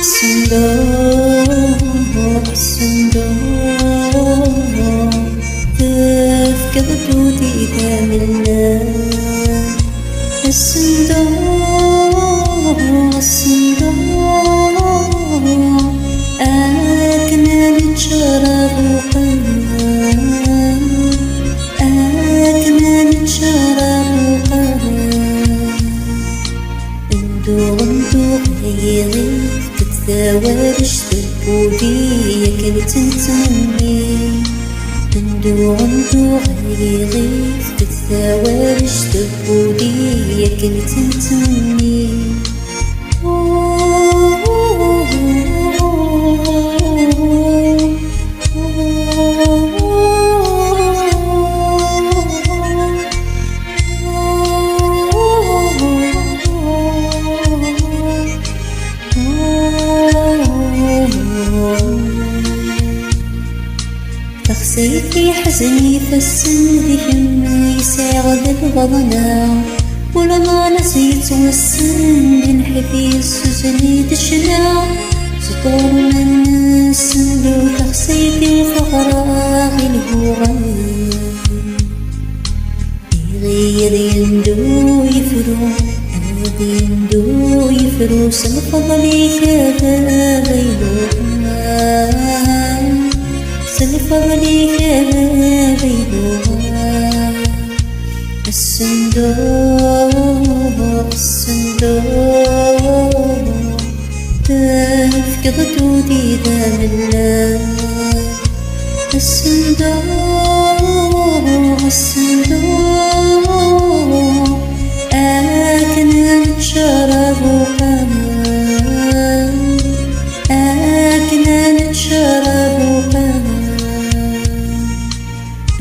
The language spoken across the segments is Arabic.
الصندوق تفقد جودي إذا منا. الصندوق أكنا نتشرب وقنا، أكنا نتشرب وقنا. ندوغ هيغيب تتزاوج تبودي كنت نتمني. ندوغ هيغيب تتزاوج تبودي كنت نتمني. تخسيتي حزني فالسند همي يساعد البضنا، ولما نسيت والسند نحفي السجني دشنا. سطور من السندو تخسيتي وفقراغ الهوغن، يغير يندو يفرو هذا يندو يفرو سنفضلي كذا بينهما، سنفضلي كذا بينهما. الصندوق تفقد جودي إذا منا. الصندوق أكنا نتشرب وقنا، أكنا نتشرب وقنا.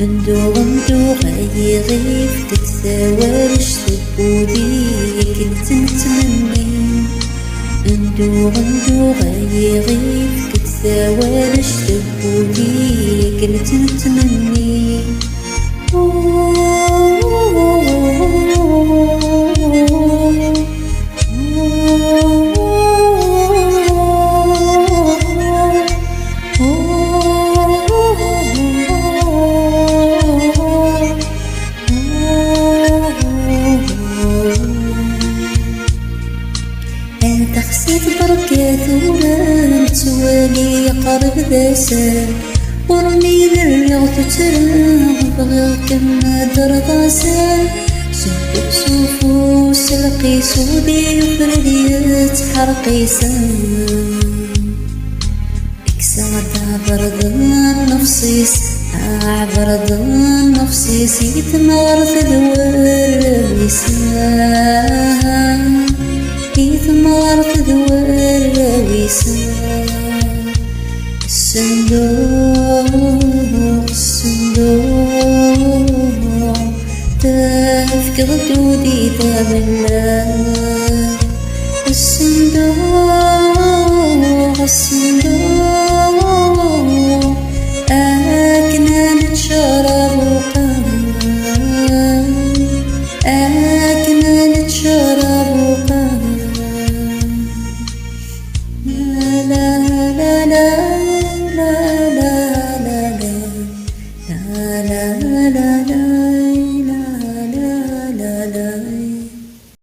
ندوغ هيغيب تتزاوج تبودي كنت نتمني. ندوغ هيغيب تتزاوج تبودي كنت نتمني. تخسيت بركات وران توالي قرب داسان، ورمي ذرع تتران بغير كما درضاسان. سوق سوفو سلقي سودي وفرديات حرقيسان. اكساد بردان نفسيس بردان نفسيس يتمار تدور ويسان، يتمار تدور ويسان. الصندوق تفقد جودي إذا منا.